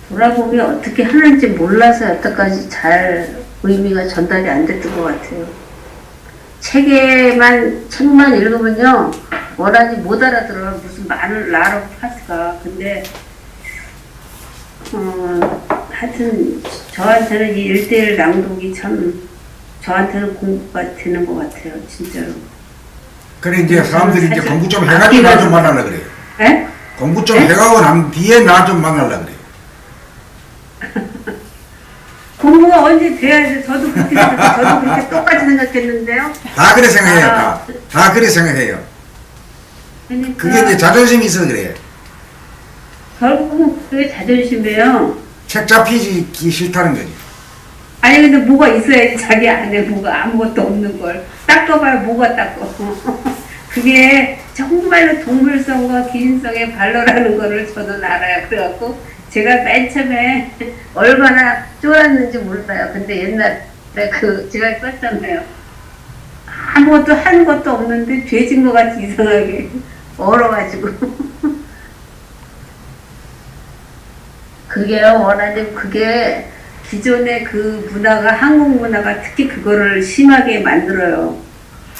돌아보면 어떻게 하는지 몰라서 여태까지 잘 의미가 전달이 안 됐던 것 같아요. 책만 읽으면요, 뭐라지 못 알아들어요. 무슨 말을 라로 파스가. 근데, 하여튼, 저한테는 이 1대1 낭독이 참, 저한테는 공부가 되는 것 같아요. 진짜로. 그래, 이제 사람들이 이제 공부 좀 해가지고 나 좀 만나려 그래요. 에? 공부 좀 해가고 난 뒤에 나 좀 만나려 그래요. 공부가 언제 돼야지. 저도 그렇게 똑같이 생각했는데요. 다 그래 생각해요. 다 그래 생각해요. 그러니까 그게 이제 자존심이 있어서 그래요. 결국은 그게 자존심이에요. 책 잡히기 싫다는 거지. 아니 근데 뭐가 있어야지 자기 안에 뭐가 아무것도 없는 걸 닦아봐야 뭐가 닦어. 그게 정말로 동물성과 기인성의 발로라는 거를 저는 알아요. 그래갖고 제가 맨 처음에 얼마나 쫄았는지 몰라요. 근데 옛날에 제가 썼잖아요. 아무것도 하는 것도 없는데 죄진 것 같이 이상하게 얼어가지고. 그게요, 원하님, 그게 기존의 그 문화가, 한국 문화가 특히 그거를 심하게 만들어요.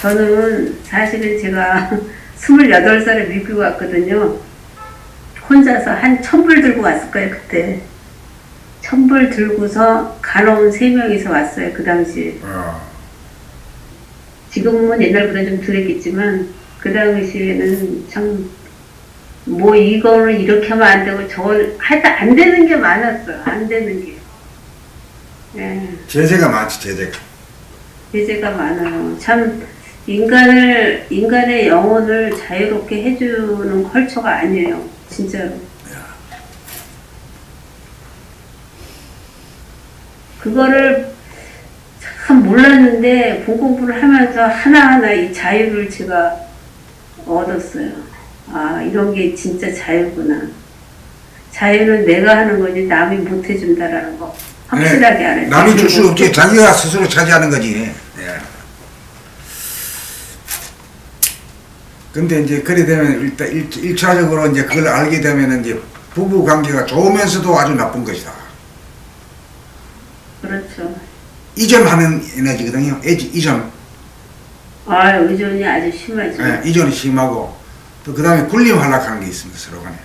저는 사실은 제가 28살에 미국 왔거든요. 혼자서 한 1000불 들고 왔을 거예요, 그때. 1000불 들고서 간호원 3명이서 왔어요, 그 당시에. 지금은 옛날보다 좀 덜했겠지만, 그 당시에는 참, 뭐 이거를 이렇게 하면 안 되고, 저걸, 하여튼 안 되는 게 많았어요, 안 되는 게. 예. 제재가 많지, 제재가. 제재가 많아요. 참, 인간의 영혼을 자유롭게 해주는 컬처가 아니에요. 진짜로. 그거를 참 몰랐는데, 공부를 하면서 하나하나 이 자유를 제가 얻었어요. 아, 이런 게 진짜 자유구나. 자유는 내가 하는 거지, 남이 못 해준다라는 거. 확실하게 알아요. 남이 줄 수 없지. 자기가 스스로 차지하는 거지. 예. 근데 이제 그래 되면 일단 1차적으로 이제 그걸 알게 되면 이제 부부 관계가 좋으면서도 아주 나쁜 것이다. 그렇죠. 이전하는 에너지거든요. 이전. 아, 의존이 아주 심하죠. 예, 이전이 심하고 또 그 다음에 군림할락하는 게 있습니다. 서로 간에.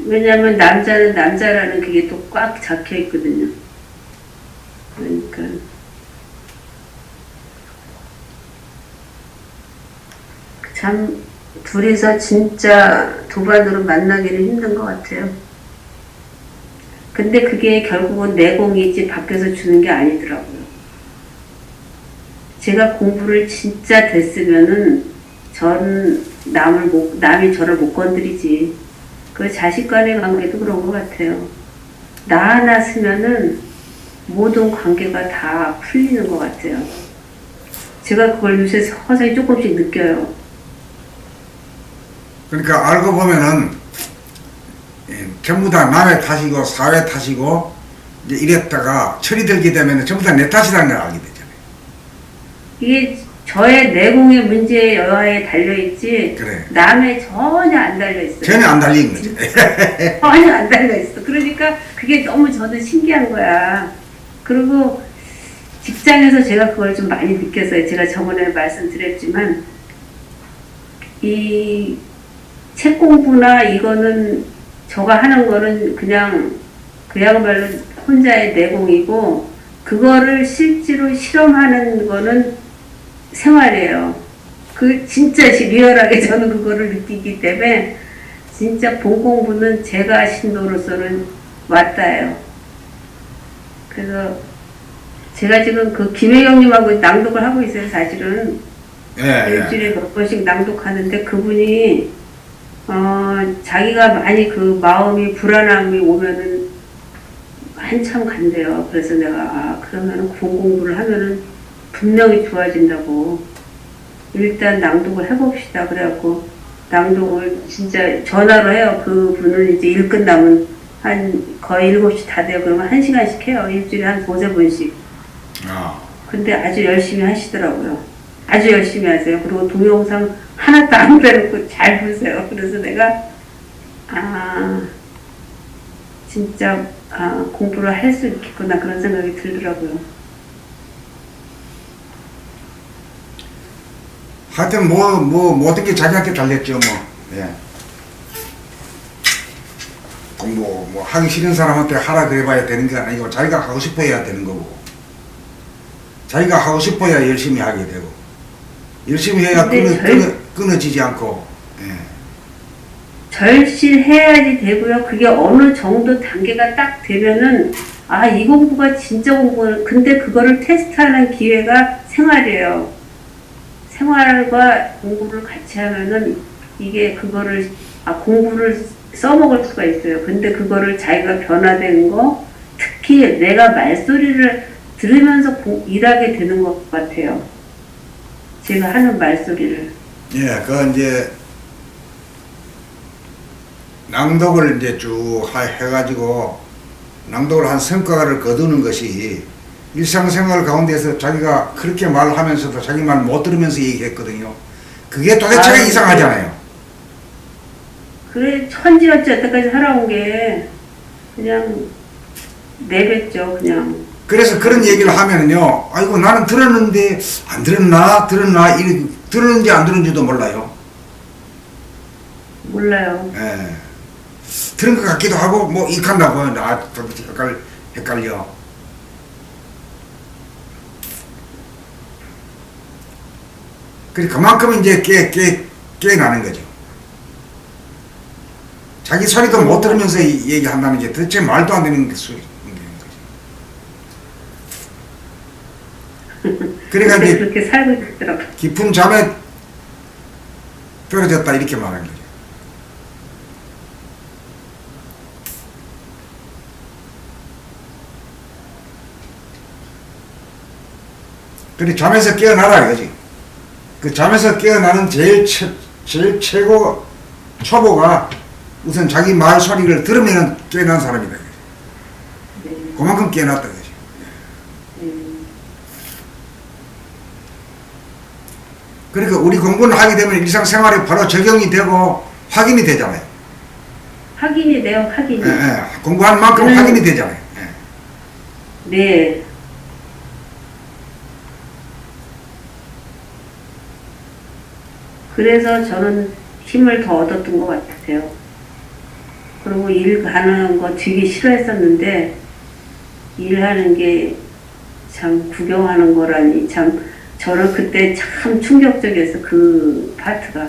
왜냐면 남자는 남자라는 그게 또 꽉 잡혀 있거든요. 그러니까. 참, 둘이서 진짜 도반으로 만나기는 힘든 것 같아요. 근데 그게 결국은 내공이지 밖에서 주는 게 아니더라고요. 제가 공부를 진짜 됐으면은 남이 저를 못 건드리지. 그 자식 간의 관계도 그런 것 같아요. 나 하나 쓰면은 모든 관계가 다 풀리는 것 같아요. 제가 그걸 요새 서서히 조금씩 느껴요. 그러니까 알고 보면은 전부 다 남의 탓이고 사회 탓이고 이제 이랬다가 철이 들게 되면 전부 다 내 탓이라는 걸 알게 되잖아요. 이게 저의 내공의 문제에 여하에 달려있지 그래. 남의 전혀 안 달려있어요. 전혀 안 달린 거지. 전혀 안 달려있어. 그러니까 그게 너무 저는 신기한 거야. 그리고 직장에서 제가 그걸 좀 많이 느꼈어요. 제가 저번에 말씀드렸지만 이 책 공부나 이거는 저가 하는 거는 그냥 그야말로 혼자의 내공이고 그거를 실제로 실험하는 거는 생활이에요. 그 진짜 리얼하게 저는 그거를 느끼기 때문에 진짜 본 공부는 제가 신도로서는 왔다예요. 그래서 제가 지금 그 김혜경님하고 낭독을 하고 있어요. 사실은 일주일에 몇 번씩 낭독하는데 그분이 자기가 많이 그 마음이 불안함이 오면은 한참 간대요. 그래서 내가 그러면은 공부를 하면은 분명히 좋아진다고. 일단 낭독을 해봅시다. 그래갖고 낭독을 진짜 전화로 해요. 그 분은 이제 일 끝나면 한 거의 7시 다 돼요. 그러면 1시간씩 해요. 일주일에 한 2-3번씩. 근데 아주 열심히 하시더라고요. 아주 열심히 하세요. 그리고 동영상 하나도 안 빼놓고 잘 보세요. 그래서 내가 진짜 공부를 할 수 있겠구나 그런 생각이 들더라고요. 하여튼 모든 게 자기한테 달렸죠 뭐. 예. 공부 뭐 하기 싫은 사람한테 하라 그래봐야 되는 게 아니고 자기가 하고 싶어야 되는 거고 자기가 하고 싶어야 열심히 하게 되고 열심히 해야 근데 끊어지지 않고. 예. 절실해야지 되고요. 그게 어느 정도 단계가 딱 되면은 이 공부가 진짜 공부. 근데 그거를 테스트하는 기회가 생활이에요. 생활과 공부를 같이 하면은 이게 그거를 공부를 써먹을 수가 있어요. 근데 그거를 자기가 변화되는 거, 특히 내가 말소리를 들으면서 일하게 되는 것 같아요. 제가 하는 말소리를. 예, 그 이제 낭독을 이제 쭉 해가지고 낭독을 한 성과를 거두는 것이 일상생활 가운데서 자기가 그렇게 말하면서도 자기 말 못 들으면서 얘기했거든요. 그게 도대체가 이상하잖아요. 그래, 천지였지, 여태까지 살아온 게. 그냥, 내뱉죠, 그냥. 그래서 그런 얘기를 하면은요, 아이고, 나는 들었는데, 안 들었나? 들었는지 안 들었는지도 몰라요. 몰라요. 예. 들은 것 같기도 하고, 뭐, 익한다고. 헷갈려. 그만큼 이제 깨어나는 거죠. 자기 소리도 못 들으면서 얘기한다는 게 도대체 말도 안 되는 소리인 거죠. 그러니까 이제 그렇게 살고 있더라고요. 깊은 잠에 떨어졌다 이렇게 말하는 거죠. 그래 잠에서 깨어나라 이거지. 그 잠에서 깨어나는 제일 최고 초보가 우선 자기 말 소리를 들으면 깨어난 사람이다. 네. 그만큼 깨어났다 거지. 그러니까 우리 공부를 하게 되면 일상생활에 바로 적용이 되고 확인이 되잖아요. 확인이 돼요, 확인이. 예, 예. 공부한 만큼 확인이 되잖아요. 예. 네. 그래서 저는 힘을 더 얻었던 것 같아요. 그리고 일 가는 거 되게 싫어했었는데, 일하는 게 참 구경하는 거라니, 참, 저는 그때 참 충격적이었어, 그 파트가.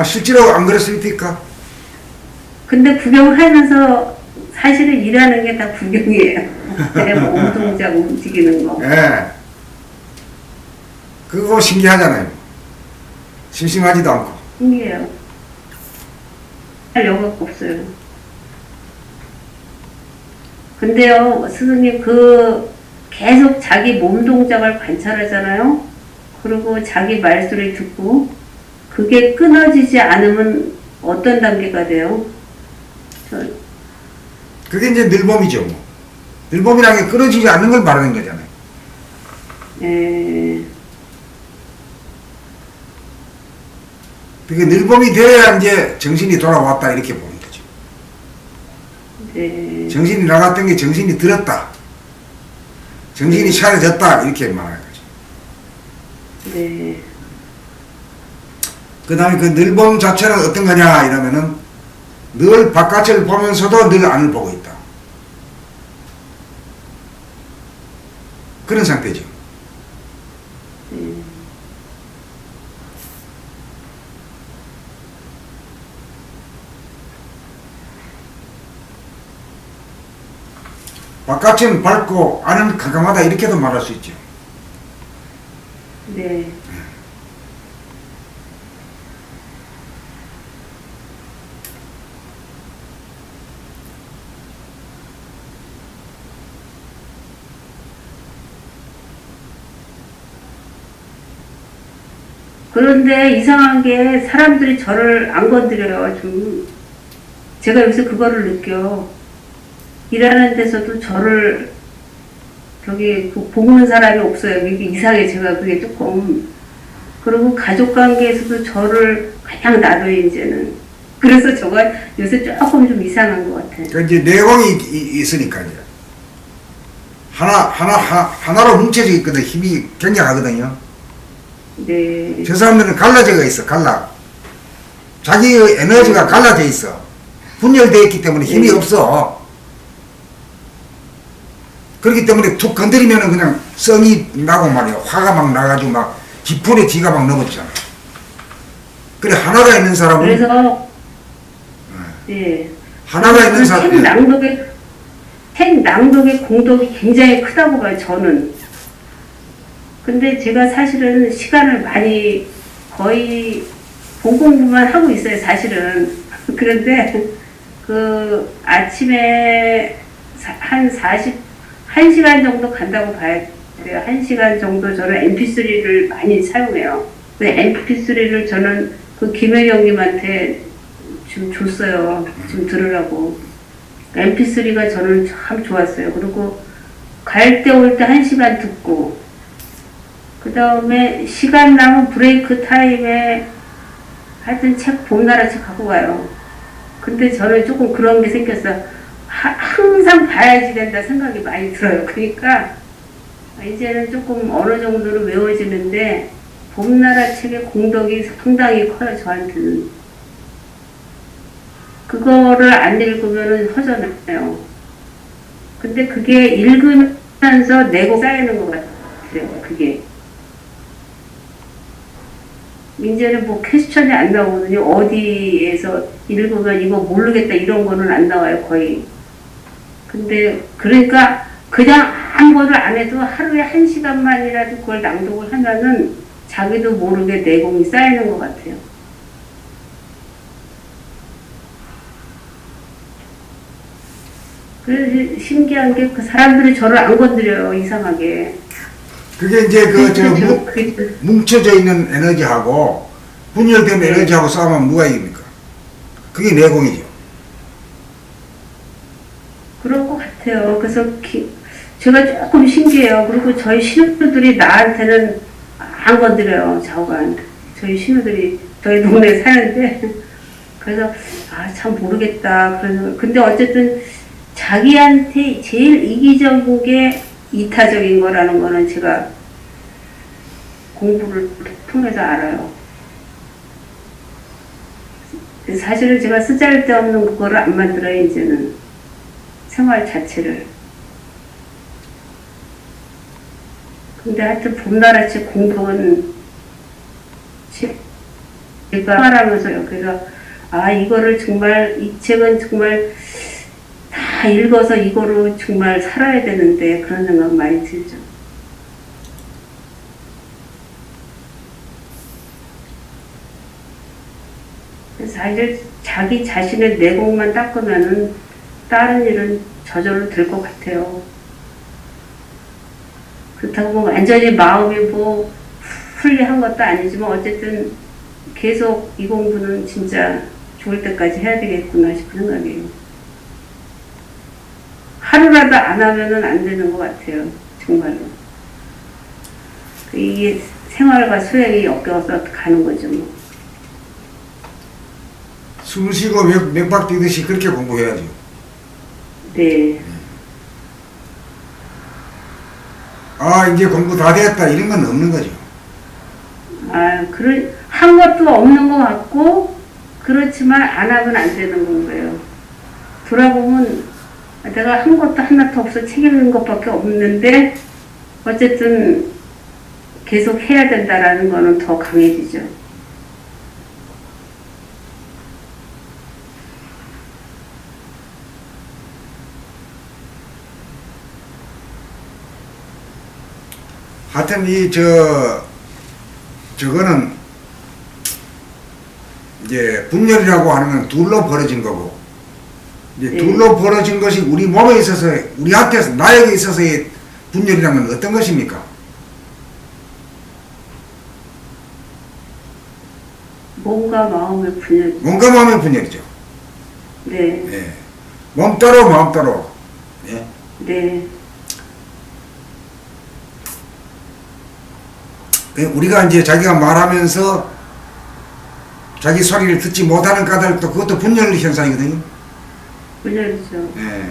실제로 안 그랬습니까? 근데 구경하면서 사실은 일하는 게 다 구경이에요. 그냥 몸 동작 움직이는 거. 예. 그거 신기하잖아요. 심심하지도 않고. 신기해요. 할 여유가 없어요. 근데요, 스승님, 계속 자기 몸 동작을 관찰하잖아요? 그리고 자기 말소리 듣고, 그게 끊어지지 않으면 어떤 단계가 돼요? 그게 이제 늘봄이죠. 뭐. 늘봄이라는 게 끊어지지 않는 걸 말하는 거잖아요. 예. 그게 늘봄이 돼야 이제 정신이 돌아왔다 이렇게 보는 거죠. 네. 정신이 나갔던 게 정신이 들었다. 정신이 차려졌다 이렇게 말하는 거죠. 네. 그 다음에 그 늘봄 자체는 어떤 거냐 이러면은 늘 바깥을 보면서도 늘 안을 보고 있다. 그런 상태죠. 바깥은 밝고 안은 깜깜하다 이렇게도 말할 수 있죠. 네. 그런데 이상한 게 사람들이 저를 안 건드려요. 제가 여기서 그거를 느껴. 일하는 데서도 저를 보는 사람이 없어요. 이게 이상해. 제가 그게 조금. 그리고 가족 관계에서도 저를 그냥 놔둬요, 이제는. 그래서 저가 요새 조금 좀 이상한 것 같아요. 그 이제 내공이 있으니까 이제 하나로 뭉쳐져 있거든. 힘이 굉장하거든요. 네. 저 사람들은 갈라져가 있어. 자기의 에너지가 갈라져 있어. 분열되어 있기 때문에 힘이 네. 없어. 그렇기 때문에 툭 건드리면은 그냥 성이 나고 말이야. 화가 막 나가지고 막 지푸레 지가 막 넘어지잖아. 그래 하나가 있는 사람은 그래서 예. 하나가 있는 그 사람 책 낭독의 공덕이 굉장히 크다고 봐요, 저는. 근데 제가 사실은 시간을 많이 거의 본 공부만 하고 있어요, 사실은. 그런데 그 아침에 한 1시간 정도 간다고 봐야 돼요. 1시간 정도 저는 MP3를 많이 사용해요. 근데 MP3를 저는 그 김혜경님한테 좀 줬어요. 좀 들으라고. MP3가 저는 참 좋았어요. 그리고 갈 때 올 때 1시간 듣고, 그 다음에 시간 남은 브레이크 타임에 하여튼 책, 봄나라 책 갖고 가요. 근데 저는 조금 그런 게 생겼어요. 항상 봐야지 된다 생각이 많이 들어요. 그러니까 이제는 조금 어느 정도는 외워지는데, 봄나라 책의 공덕이 상당히 커요, 저한테는. 그거를 안 읽으면 허전해요. 근데 그게 읽으면서 내고 쌓이는 것 같아요, 그게. 이제는 뭐 퀘스천이 안 나오거든요. 어디에서 읽으면 이거 모르겠다 이런 거는 안 나와요, 거의. 근데 그러니까 그냥 아무것도 안 해도 하루에 1시간만이라도 그걸 낭독을 하면은 자기도 모르게 내공이 쌓이는 것 같아요. 그래서 신기한 게 그 사람들이 저를 안 건드려요, 이상하게. 그게 이제 뭉쳐져 있는 에너지하고 분열된 네. 에너지하고 싸우면 누가 이깁니까? 그게 내공이죠. 그럴 것 같아요. 그래서 제가 조금 신기해요. 그리고 저희 신우들이 나한테는 안 건드려요, 좌우간. 저희 신우들이 저희 동네에 사는데. 그래서, 참 모르겠다. 근데 어쨌든 자기한테 제일 이기적인 게 이타적인 거라는 거는 제가 공부를 통해서 알아요. 사실은 제가 쓰잘데없는 그거를 안 만들어요, 이제는. 생활 자체를. 근데 하여튼 봄나라 책 공부는 제가 생활하면서요. 그래서 이거를 정말 이 책은 정말 다 읽어서 이거로 정말 살아야 되는데 그런 생각 많이 들죠. 그래서 사실 자기 자신의 내공만 닦으면은 다른 일은 저절로 될 것 같아요. 그렇다고 뭐 완전히 마음이 뭐 풀리한 것도 아니지만 어쨌든 계속 이 공부는 진짜 죽을 때까지 해야 되겠구나 싶은 생각이에요. 하루라도 안 하면은 안 되는 것 같아요. 정말로. 이게 생활과 수행이 엮여서 가는 거죠. 뭐. 숨 쉬고 맥박 뛰듯이 그렇게 공부해야죠. 네. 이제 공부 다 됐다 이런 건 없는 거죠. 한 것도 없는 것 같고, 그렇지만 안 하면 안 되는 거예요. 돌아보면 내가 한 것도 하나도 없어 책 읽는 것밖에 없는데, 어쨌든 계속 해야 된다라는 거는 더 강해지죠. 하여튼 저거는 이제 분열이라고 하는 건 둘로 벌어진 거고, 이제 네. 둘로 벌어진 것이 우리 몸에 있어서, 우리한테, 나에게 있어서의 분열이라는 건 어떤 것입니까? 몸과 마음의 분열. 몸과 마음의 분열이죠. 네. 예. 몸 따로 마음 따로. 예. 네. 우리가 이제 자기가 말하면서 자기 소리를 듣지 못하는 까닭도 그것도 분열 현상이거든요. 분열이죠. 예.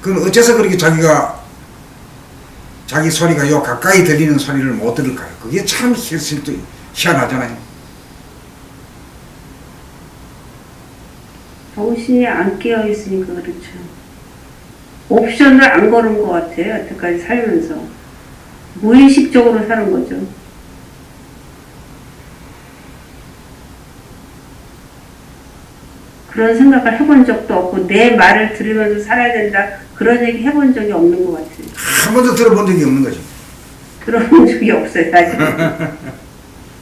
그건 어째서 그렇게 자기 소리가 요 가까이 들리는 소리를 못 들을까요? 그게 참 실실도 희한하잖아요. 정신이 안 깨어 있으니까 그렇죠. 옵션을 안 걸은 것 같아요. 여태까지 살면서 무의식적으로 사는 거죠. 그런 생각을 해본 적도 없고 내 말을 들으면서 살아야 된다 그런 얘기 해본 적이 없는 것 같아요. 한 번도 들어본 적이 없는 거죠. 들어본 적이 없어요, 사실.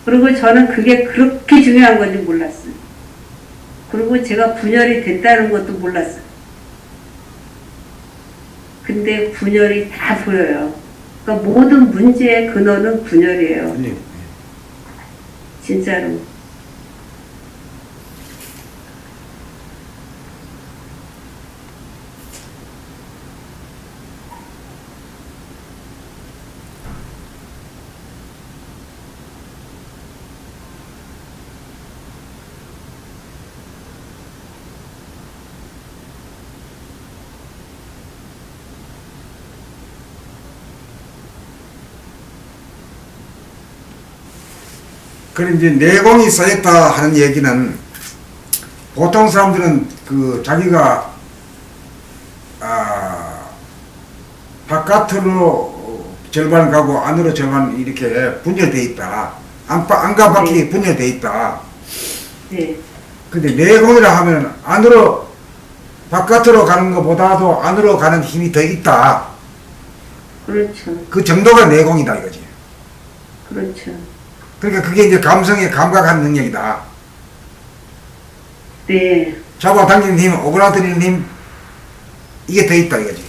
그리고 저는 그게 그렇게 중요한 건지 몰랐어요. 그리고 제가 분열이 됐다는 것도 몰랐어요. 근데 분열이 다 보여요. 그러니까 모든 문제의 근원은 분열이에요. 진짜로. 그럼 이제 내공이 쌓였다 하는 얘기는 보통 사람들은 그 자기가 바깥으로 절반 가고 안으로 절반 이렇게 분열돼 있다. 안과 밖이 분열돼 있다. 네. 근데 내공이라 하면 바깥으로 가는 것보다도 안으로 가는 힘이 더 있다. 그렇죠. 그 정도가 내공이다 이거지. 그렇죠. 그러니까 그게 이제 감성에 감각한 능력이다. 네. 잡아당기는 힘, 오그라드리는 힘, 이게 더 있다 이거지.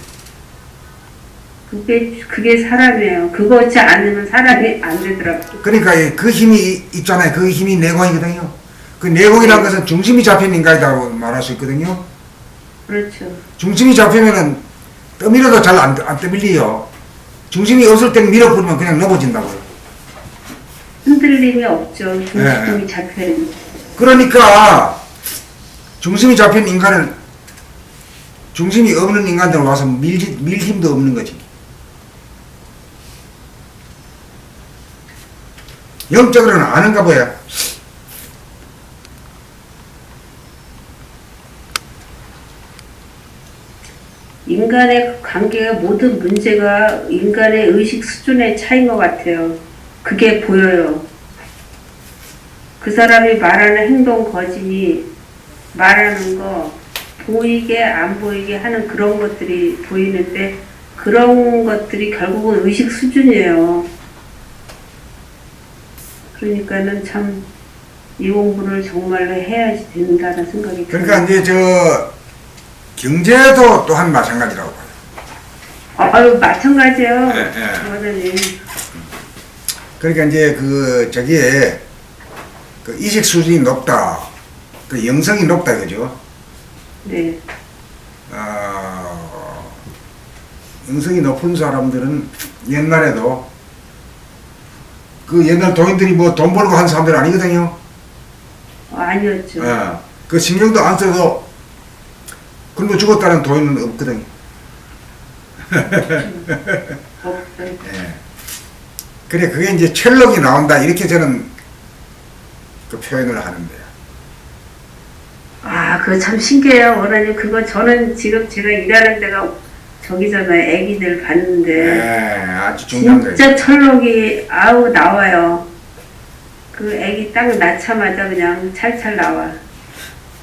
그게 사람이에요. 그거지 않으면 사람이 안 되더라고요. 그러니까 그 힘이 있잖아요. 그 힘이 내공이거든요. 그 내공이라는 것은 중심이 잡힌 인간이라고 말할 수 있거든요. 그렇죠. 중심이 잡히면은 떠밀어도 잘 안 떠밀려요. 중심이 없을 때는 밀어버리면 그냥 넘어진다고요. 흔들림이 없죠. 중심이 잡혀있는. 그러니까 중심이 잡힌 인간은 중심이 없는 인간들 와서 밀 힘도 없는 거지. 영적으로는 아는가 봐요. 인간의 관계가 모든 문제가 인간의 의식 수준의 차이인 것 같아요. 그게 보여요. 그 사람이 말하는 행동 거짓이 말하는 거 보이게 안 보이게 하는 그런 것들이 보이는데 그런 것들이 결국은 의식 수준이에요. 그러니까는 참 이 공부를 정말로 해야지 된다는 생각이 들어요. 그러니까 이제 경제도 또한 마찬가지라고 봐요. 아유 마찬가지예요. 예. 그러니까 이제 저기에 그 이식 수준이 높다, 그 영성이 높다 그죠? 네. 영성이 높은 사람들은 옛날에도 그 옛날 도인들이 뭐 돈 벌고 한 사람들 아니거든요. 아니었죠. 그 신경도 안 써도 굶어 죽었다는 도인은 없거든요. 없어요. 예. 그래 그게 이제 철록이 나온다 이렇게 저는 그 표현을 하는데요. 아, 그거 참 신기해요, 원아님. 그거 저는 지금 제가 일하는 데가 저기잖아요. 애기들 봤는데. 아주 중요한 거예요. 진짜 철록이 아우 나와요. 그 애기 딱 낳자마자 그냥 찰찰 나와.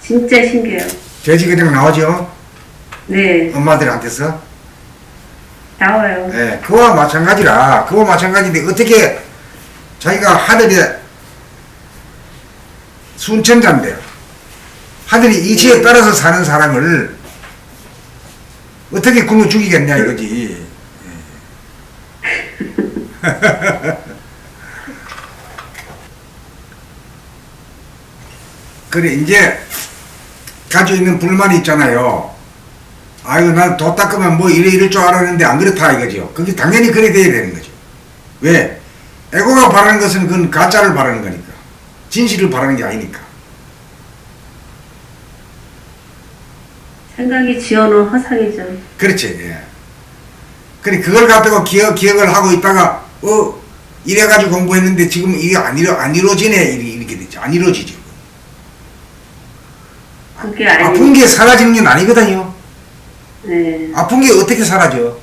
진짜 신기해요. 돼지 그냥 나오죠? 네, 엄마들한테서. 나와요. 예, 그와 마찬가지인데 어떻게 자기가 하늘에 순천자인데요. 하늘이 이치에 따라서 사는 사람을 어떻게 굶어 죽이겠냐 이거지. 그래 이제 가지고 있는 불만이 있잖아요. 아이고 난 도 닦으면 뭐 이럴 줄 알았는데 안 그렇다 이거죠. 그게 당연히 그래 돼야 되는 거죠. 왜? 에고가 바라는 것은 그건 가짜를 바라는 거니까. 진실을 바라는 게 아니니까. 생각이 지어놓은 허상이죠. 그렇지. 예. 그래 그걸 갖다가 기억을 하고 있다가 이래가지고 공부했는데 지금 이게 안 이루어지네 이렇게 되죠. 안 이루어지죠. 그게 아픈 게 사라지는 게 아니거든요. 네. 아픈 게 어떻게 사라져?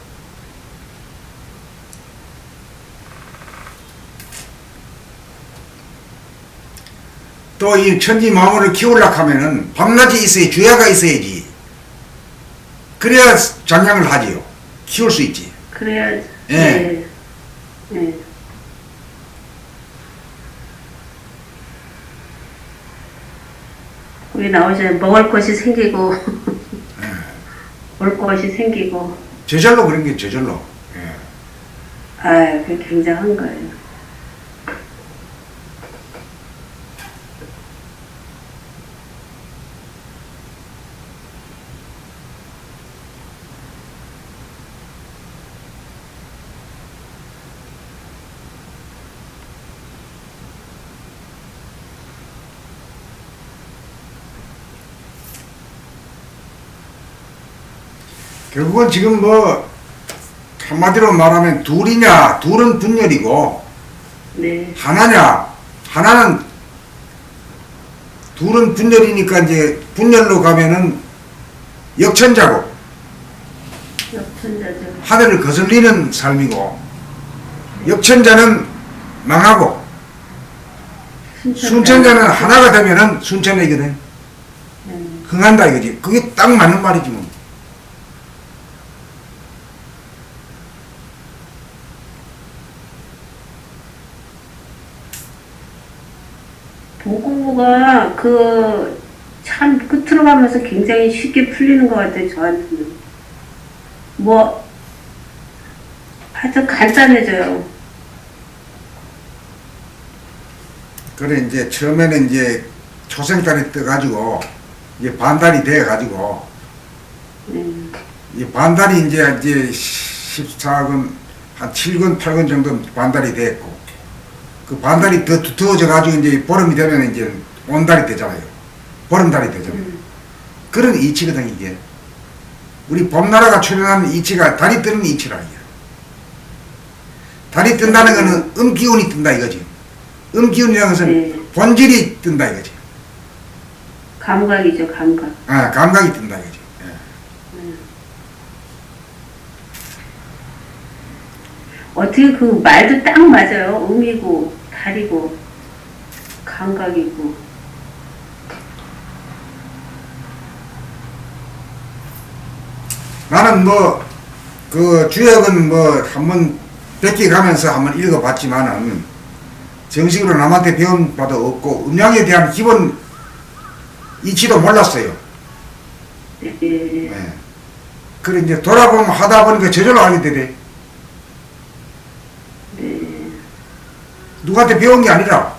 또 이 천지 만물을 키우려고 하면은 밤낮이 있어야 주야가 있어야지. 그래야 장량을 하지요. 키울 수 있지. 그래야지. 예. 네. 네. 거기 나오잖아요. 먹을 것이 생기고, 볼 것이 생기고. 저절로 그런 게 저절로. 예. 아, 그게 굉장한 거예요. 결국은 지금 뭐 한마디로 말하면 둘은 분열이고 네. 하나는 둘은 분열이니까 이제 분열로 가면은 역천자고 역천자죠. 하늘을 거슬리는 삶이고 역천자는 망하고 순천자는 하나가 되면은 순천이거든. 흥한다 이거지. 그게 딱 맞는 말이지 뭐. 공부가 참 끝으로 가면서 굉장히 쉽게 풀리는 것 같아요, 저한테는. 뭐, 하여튼 간단해져요. 그래 이제 처음에는 이제 초생달이 떠가지고 이제 반달이 돼가지고 이 반달이 이제 14근 한 7근 8근 정도 반달이 됐고 그 반달이 더 두터워져 가지고 이제 보름이 되면 이제 온달이 되잖아요. 보름달이 되잖아요. 그런 이치거든 이게. 우리 봄나라가 출현한 이치가 달이 뜨는 이치라 이게. 달이 뜬다는 거는 음기운이 뜬다 이거지. 음기운이라는 것은 본질이 뜬다 이거지. 감각이죠, 감각. 아, 감각이 뜬다 이거지. 예. 어떻게 그 말도 딱 맞아요. 음이고, 달이고, 감각이고. 나는 뭐 그 주역은 뭐 한번 뵙기 가면서 한번 읽어봤지만은 정식으로 남한테 배운 바도 없고 음양에 대한 기본 이치도 몰랐어요. 네. 예. 그래 이제 돌아보면 하다 보니까 저절로 알게 되대. 누구한테 배운 게 아니라.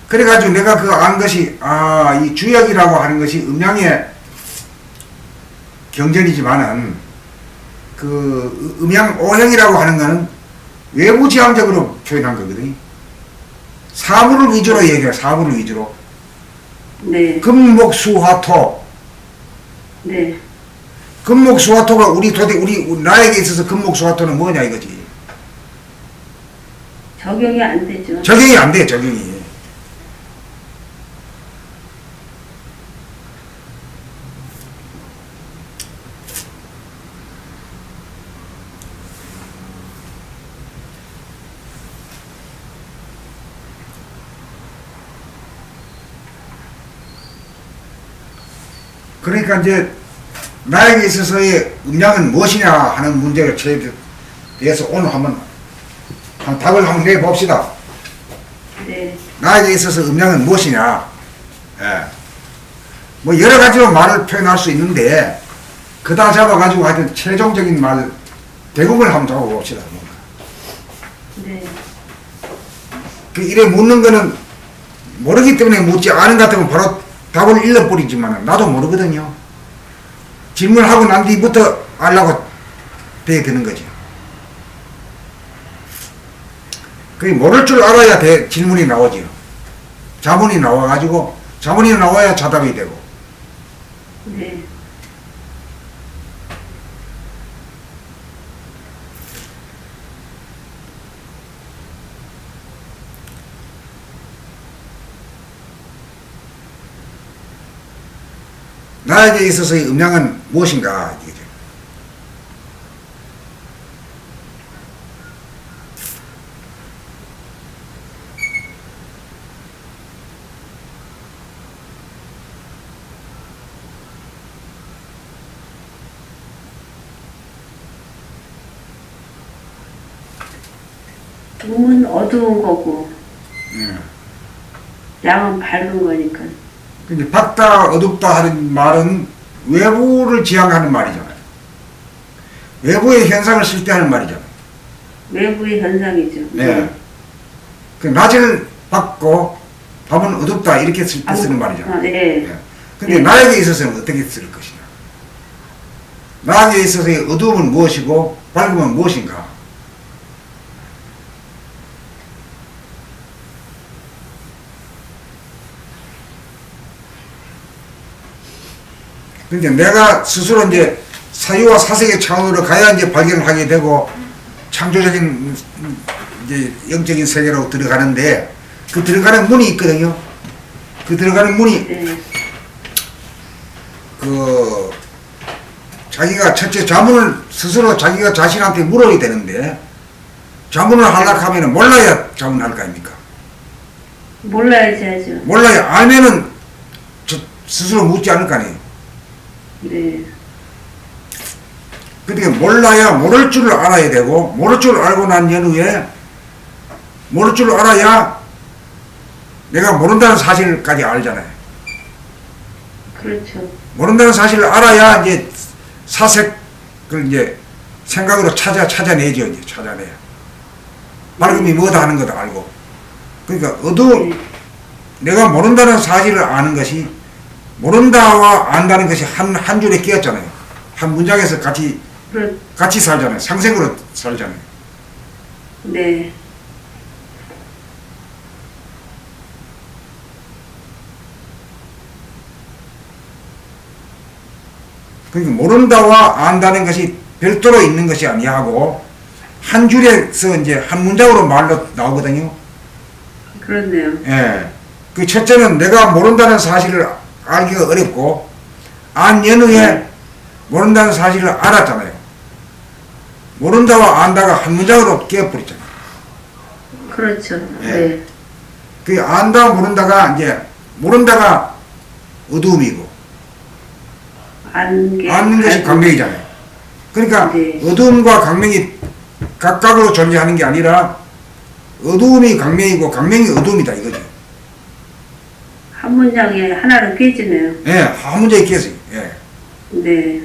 그래가지고 내가 그 안 것이 이 주역이라고 하는 것이 음양의 경전이지만은 그 음양 오행이라고 하는 거는 외부 지향적으로 표현한 거거든. 사물을 위주로 얘기해. 사물을 위주로. 네. 금목수화토. 네. 금목수화토가 우리 나에게 있어서 금목수화토는 뭐냐 이거지. 적용이 안 되죠. 적용이 안 돼, 적용이. 그러니까 이제 나에게 있어서의 음양은 무엇이냐 하는 문제를 대해서 오늘 한번 답을 한번 내봅시다. 네. 나에게 있어서 음양은 무엇이냐. 예. 뭐 여러 가지로 말을 표현할 수 있는데 그다 잡아가지고 하여튼 최종적인 말 대국을 한번 잡아봅시다. 네. 그 이래 묻는 거는 모르기 때문에 묻지 않은 것 같으면 바로 답을 잃어버리지만 나도 모르거든요. 질문하고 난 뒤부터 알라고 돼야 되는 거지. 그게 모를 줄 알아야 질문이 나오지요. 자문이 나와가지고 자문이 나와야 자답이 되고 네. 나에게 있어서의 음양은 무엇인가 이거죠. 음은 어두운 거고 예. 양은 밝은 거니까. 근데 밝다 어둡다 하는 말은 외부를 지향하는 말이잖아요. 외부의 현상을 쓸 때 하는 말이잖아요. 외부의 현상이죠. 네. 그 낮을 밝고 밤은 어둡다 이렇게 쓸 때 쓰는 말이잖아요. 네. 예. 근데 네. 나에게 있어서는 어떻게 쓸 것이냐. 나에게 있어서의 어두움은 무엇이고 밝음은 무엇인가. 근데 내가 스스로 이제 사유와 사색의 차원으로 가야 이제 발견을 하게 되고 창조적인 이제 영적인 세계로 들어가는데 그 들어가는 문이 있거든요. 그 들어가는 문이 네. 그 자기가 첫째 자문을 스스로 자기가 자신한테 물어야 되는데 자문을 하려고 하면 몰라야 자문할 거 아닙니까? 몰라야지 하죠. 몰라야 알면은 스스로 묻지 않을 거 아니에요. 네. 그러니까 몰라야 모를 줄을 알아야 되고 모를 줄을 알고 난 연후에 모를 줄을 알아야 내가 모른다는 사실까지 알잖아요. 그렇죠. 모른다는 사실을 알아야 이제 사색을 이제 생각으로 찾아내죠. 이제 찾아내야. 밝음이 뭐다 하는 것도 알고. 그러니까 어두운 네. 내가 모른다는 사실을 아는 것이 모른다와 안다는 것이 한 줄에 끼었잖아요. 한 문장에서 같이 살잖아요. 상생으로 살잖아요. 네. 그러니까 모른다와 안다는 것이 별도로 있는 것이 아니하고 한 줄에서 이제 한 문장으로 말로 나오거든요. 그렇네요. 예. 그 첫째는 내가 모른다는 사실을 알기가 어렵고 안 연후에 모른다는 사실을 알았잖아요. 모른다와 안다가 한 문장으로 끼어버렸잖아요. 그렇죠. 예. 네. 그 안다 모른다가 이제 모른다가 어두움이고 아는 것이 광명이잖아요. 그러니까 네. 어두움과 광명이 각각으로 존재하는 게 아니라 어두움이 광명이고 광명이 어두움이다 이거죠. 한 문장에 하나로 깨지네요. 예, 한 문제에 끼었어요. 예. 네.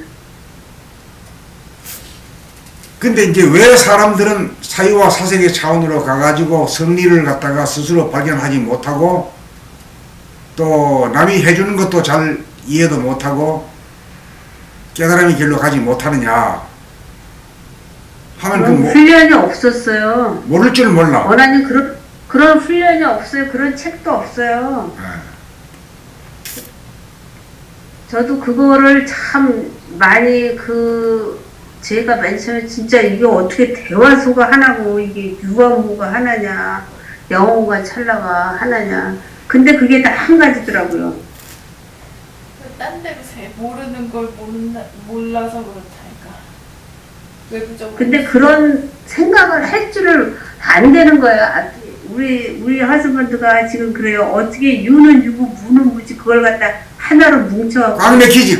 근데 이제 왜 사람들은 사유와 사색의 차원으로 가가지고 성리를 갖다가 스스로 발견하지 못하고 또 남이 해주는 것도 잘 이해도 못하고 깨달음의 길로 가지 못하느냐 하면 그런 훈련이 없었어요. 모를 줄 몰라. 원하는 그런 훈련이 없어요. 그런 책도 없어요. 예. 저도 그거를 참 많이 제가 맨 처음에 진짜 이게 어떻게 대화소가 하나고 이게 유아무가 하나냐 영어가 찰나가 하나냐 근데 그게 다 한 가지더라고요. 딴 데로 모르는 걸 몰라서 그렇다니까. 외부적으로. 근데 그런 생각을 할 줄을 안 되는 거예요. 우리 하스번드가 지금 그래요. 어떻게 유는 유고 무는 무지 그걸 갖다 하나로 뭉쳐. 꽉 맥히지.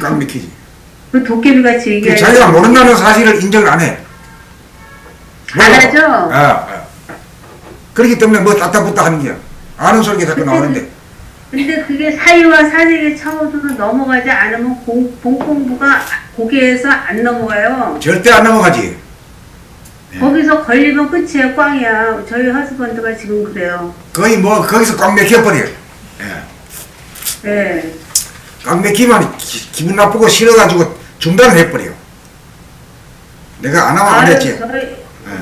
그 도깨비 같이 그 얘기하지. 자기가 모른다는 사실을 인정을 안 해. 안 하죠? 그렇기 때문에 뭐 따따붙다 하는 게야. 아는 소리가 자꾸 나오는데. 근데 그게 사유와 사색의 차원으로 넘어가지 않으면 본 공부가 거기에서 안 넘어가요. 절대 안 넘어가지. 예. 거기서 걸리면 끝이에요. 꽝이야. 저희 하스번드가 지금 그래요. 거의 뭐 거기서 꽉 맥혀버려요. 예. 네. 꽉 맥히면 기분 나쁘고 싫어가지고 중단을 해버려요. 내가 안 하면 안 했지.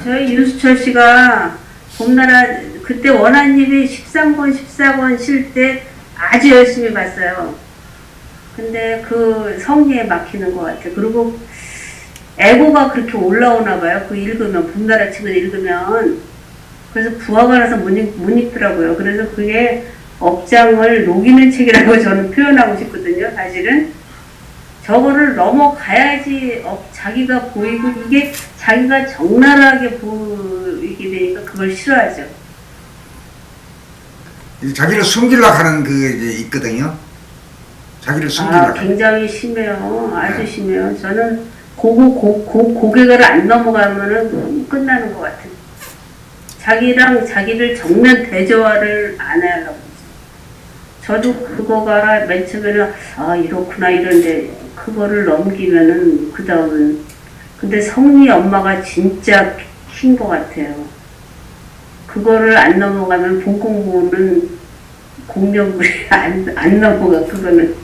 저희 윤수철 씨가 봄나라 그때 원한님이 13권 14권 실 때 아주 열심히 봤어요. 근데 그 성리에 막히는 것 같아. 그리고 에고가 그렇게 올라오나 봐요. 그 읽으면, 봄나라 책을 읽으면. 그래서 부하가 나서 못 읽더라고요. 그래서 그게 업장을 녹이는 책이라고 저는 표현하고 싶거든요, 사실은. 저거를 넘어가야지 자기가 보이고, 이게 자기가 적나라하게 보이게 되니까 그걸 싫어하죠. 자기를 숨기려고 하는 그 이제 있거든요. 자기를 숨기려고. 굉장히 심해요. 아주 심해요. 저는 고개를 안 넘어가면은 끝나는 것 같아요. 자기랑 자기를 정면 대조화를 안 하려고. 저도 그거가 맨 처음에는 이렇구나 이런데 그거를 넘기면은 그 다음은 근데 성리 엄마가 진짜 킨 것 같아요. 그거를 안 넘어가면 본 공부는 공명물이 안 넘어가 그거는.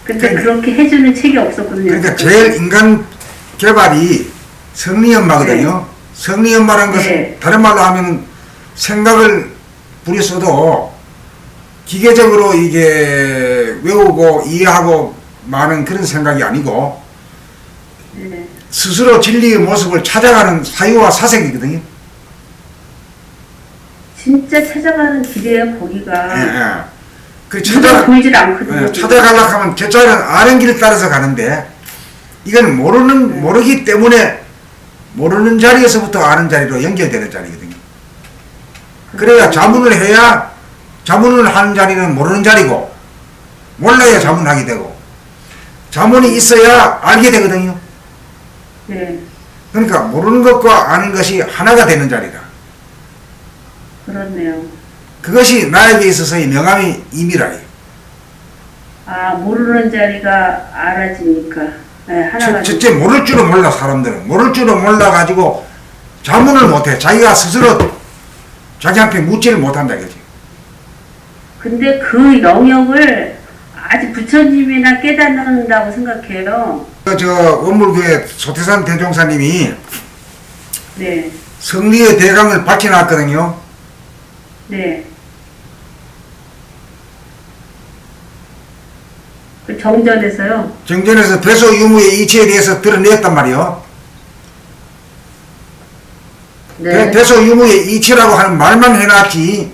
근데 그렇게 해주는 책이 없었거든요. 그러니까 제일 인간 개발이 성리 엄마거든요. 네. 성리 엄마라는 것은 네. 다른 말로 하면 생각을 부렸어도 기계적으로 이게 외우고 이해하고 많은 그런 생각이 아니고 네. 스스로 진리의 모습을 찾아가는 사유와 사색이거든요. 진짜 찾아가는 길이에요, 거기가. 예. 그 보이질 않거든요. 찾아가려고 하면 저쪽은 아는 길을 따라서 가는데 이건 모르기 때문에 모르는 자리에서부터 아는 자리로 연결되는 자리거든요. 그래야 자문을 해야 자문을 하는 자리는 모르는 자리고 몰라야 자문하게 되고 자문이 있어야 알게 되거든요. 네. 그러니까 모르는 것과 아는 것이 하나가 되는 자리다. 그렇네요. 그것이 나에게 있어서의 명함의 의미라요. 모르는 자리가 알아지니까. 네, 하나가. 첫째 모를 줄은 몰라. 사람들은 모를 줄은 몰라가지고 자문을 못해. 자기가 스스로 자기한테 묻지를 못한다 이거지. 근데 그 영역을 아직 부처님이나 깨닫는다고 생각해요. 저 원물교회 소태산 대종사님이 네. 성리의 대강을 밝혀놨거든요. 네. 그 정전에서요. 정전에서 배소 유무의 이치에 대해서 드러냈단 말이요. 네. 배소 유무의 이치라고 하는 말만 해놨지.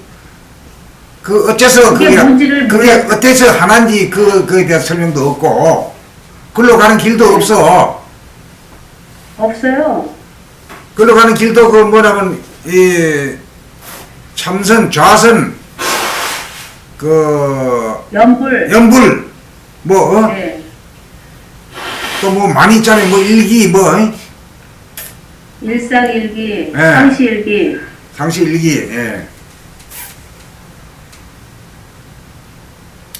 그 어째서 그게 어때서 하나인지 그에 대한 설명도 없고 글로 가는 길도 네. 없어. 없어요. 글로 가는 길도 그 뭐냐면 이 참선 좌선 그 연불 뭐 네. 또 뭐 많이 있잖아요. 뭐 일기 뭐 일상일기, 네. 상시일기. 상시일기. 예.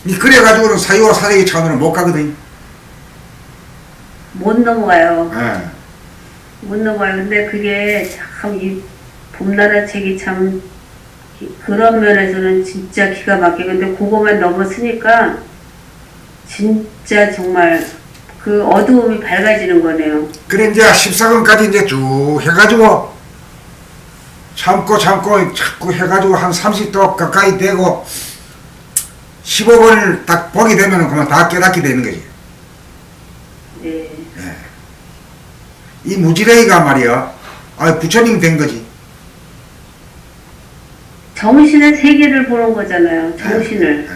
이 그래가지고는 사유와 사색의 차원으로 못 가거든. 못 넘어가요. 예. 못 넘어가요. 근데 그게 참 이 봄나라 책이 참 그런 면에서는 진짜 기가 막히고 근데 그거만 넘었으니까 진짜 정말 그 어두움이 밝아지는 거네요. 그래 이제 14권까지 이제 쭉 해가지고 참고 자꾸 해가지고 한 30도 가까이 되고 15권을 딱 보게 되면 그만 다 깨닫게 되는 거지. 네. 이 무지레이가 말이야. 부처님 된 거지. 정신의 세계를 보는 거잖아요. 정신을.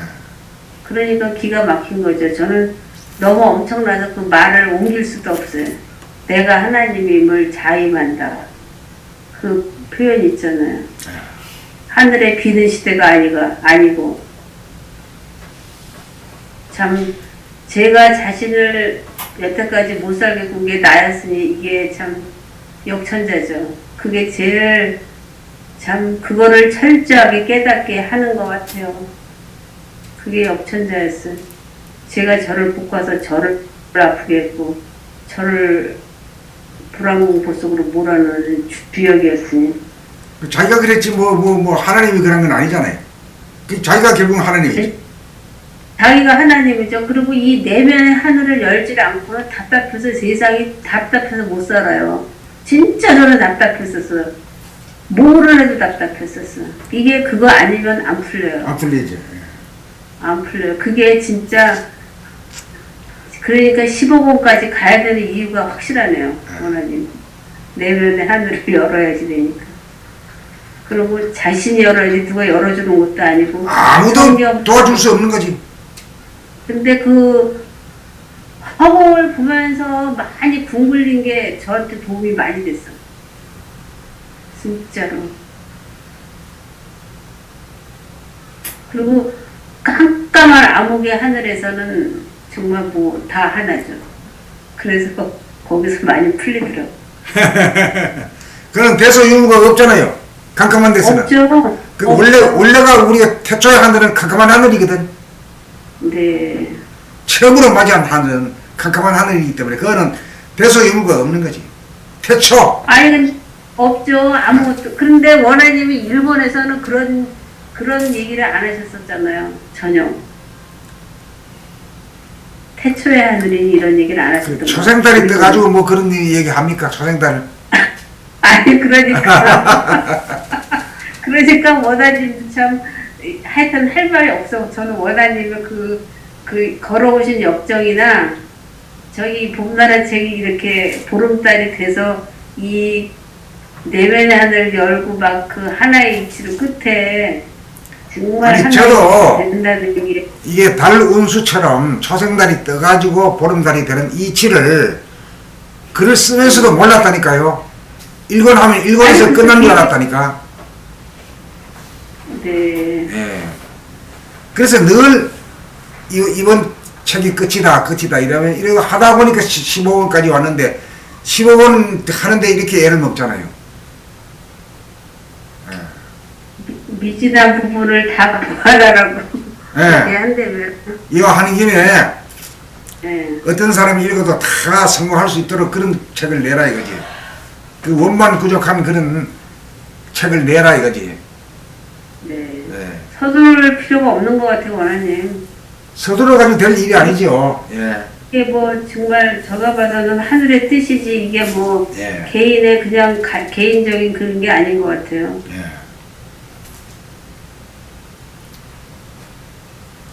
그러니까 기가 막힌 거죠. 저는 너무 엄청나서 그 말을 옮길 수도 없어요. 내가 하나님임을 자임한다. 그 표현 있잖아요. 하늘에 비는 시대가 아니고 참 제가 자신을 여태까지 못 살게 군 게 나였으니 이게 참 역천자죠. 그게 제일 참 그거를 철저하게 깨닫게 하는 것 같아요. 그게 역천자였어요. 제가 저를 볶아서 저를 아프게 했고 저를 불안공포 속으로 몰아넣는 주역이었으니 자기가 그랬지 뭐 하나님이 그런 건 아니잖아요. 자기가 결국은 하나님이지. 자기가 하나님이죠. 그리고 이 내면의 하늘을 열지 않고는 답답해서 세상이 답답해서 못 살아요. 진짜 저는 답답했었어요. 뭐를 해도 답답했었어. 이게 그거 아니면 안 풀려요. 안 풀리지. 안 풀려요. 그게 진짜 그러니까 15억 원까지 가야 되는 이유가 확실하네요. 원하님. 내면의 하늘을 열어야지 되니까. 그리고 자신이 열어야지 누가 열어주는 것도 아니고. 아무도 성경- 도와줄 수 없는 거지. 근데 그 화보를 보면서 많이 궁글린 게 저한테 도움이 많이 됐어. 진짜로. 그리고 깜깜한 암흑의 하늘에서는 정말 뭐 다 하나죠. 그래서 거기서 많이 풀리더라고. 그런 대소 유무가 없잖아요. 캄캄한 데서는. 없죠? 그 없죠. 원래가 우리가 태초의 하늘은 캄캄한 하늘이거든. 네. 처음으로 맞이한 하늘은 캄캄한 하늘이기 때문에 그거는 대소 유무가 없는 거지. 태초. 아니, 없죠. 아무것도. 그런데 원하님이 일본에서는 그런 얘기를 안 하셨었잖아요. 전혀. 태초의 하늘이 이런 얘기를 안 하셨던 그 거예요. 초생달이 떠가지고 뭐 그런 얘기 합니까? 초생달. 아니, 그러니까. 그러니까 원하님 참, 하여튼 할 말이 없어. 저는 원하님의 그 걸어오신 역정이나 저희 봄나라 책이 이렇게 보름달이 돼서 이 내면의 하늘을 열고 막 그 하나의 이치로 끝에 정말 아니, 하나의 저도 이치가 된다는 게 이게 달 운수처럼 초생달이 떠가지고 보름달이 되는 이치를 글을 쓰면서도 몰랐다니까요. 일권하면 일권에서 아니, 끝난 줄 그게- 알았다니까. 네. 예. 그래서 늘 이번 책이 끝이다 이러면 이러고 하다 보니까 15권까지 왔는데 15권 하는데 이렇게 애를 먹잖아요. 미진한 부분을 다 구하라라고 예. 한다면. 이거 하는 김에 네. 어떤 사람이 읽어도 다 성공할 수 있도록 그런 책을 내라 이거지. 그 원만 부족한 그런 책을 내라 이거지. 네. 네. 서두를 필요가 없는 것 같아요, 원하님. 서두러 가지고 될 일이 아니죠. 예. 이게 뭐 정말 제가 봐서는 하늘의 뜻이지 이게 뭐 예. 개인의 그냥 개인적인 그런 게 아닌 것 같아요. 예.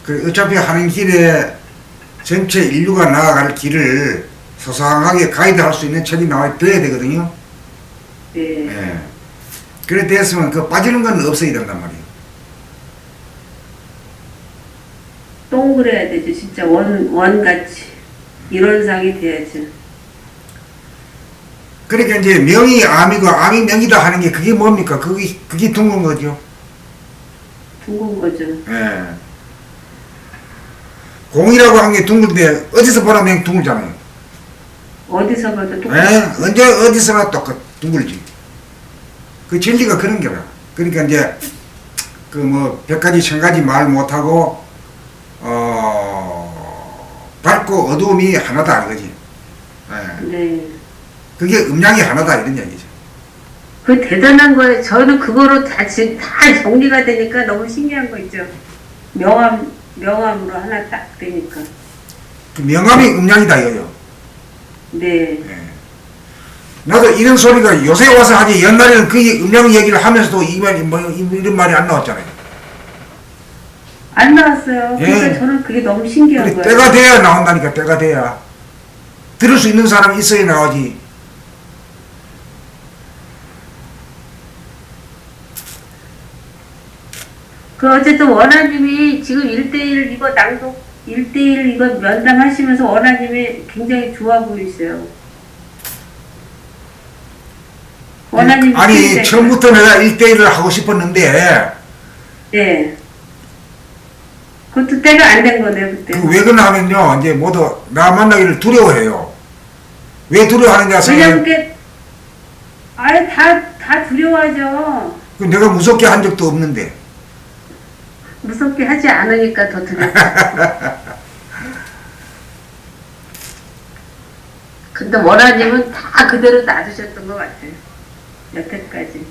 그 어차피 하는 길에 전체 인류가 나아갈 길을 소상하게 가이드할 수 있는 책이 나와야 돼야 되거든요. 네. 예. 그래 됐으면 그 빠지는 건 없어야 된단 말이에요. 동그래야 되죠. 진짜 원같이. 이론상이 돼야죠. 그러니까 이제 명이 암이고 암이 명이다 하는 게 그게 뭡니까? 그게 둥근 거죠. 둥근 거죠. 예. 공이라고 한 게 둥글데 어디서 보라면 둥글잖아요. 어디서 봐도 똑같이. 예? 언제 어디서나 똑같 둥글지. 그 진리가 그런 게라. 그러니까 이제 그 뭐 100가지 1000가지 말 못하고 밝고 어두움이 하나다 이거지. 예. 네. 그게 음양이 하나다 이런 얘기죠. 그 대단한 거예요. 저는 그거로 다 정리가 되니까 너무 신기한 거 있죠. 명암으로 하나 딱 되니까. 그 명암이 음양이다 이거요. 네. 예. 나도 이런 소리가 요새 와서 하지 옛날에는 그게 음양 얘기를 하면서도 이런 말이 안 나왔잖아요. 안 나왔어요. 예. 그러니까 저는 그게 너무 신기한 그래, 거예요. 때가 돼야 나온다니까. 때가 돼야 들을 수 있는 사람이 있어야 나오지. 그 어쨌든 원하님이 지금 1대1 이거 낭독 1대1 이거 면담하시면서 원하님이 굉장히 좋아 보이세요. 원하님이 아니 진짜- 처음부터 내가 1대1을 하고 싶었는데 네. 그것도 때가 안 된 거네요 그때. 왜 그러냐 하면요 이제 모두 나 만나기를 두려워해요. 왜 두려워하느냐 왜냐면 생각해. 그게 아예 다 두려워하죠. 내가 무섭게 한 적도 없는데. 무섭게 하지 않으니까 더 두렵죠. 근데 원하님은 다 그대로 놔두셨던 것 같아요. 여태까지.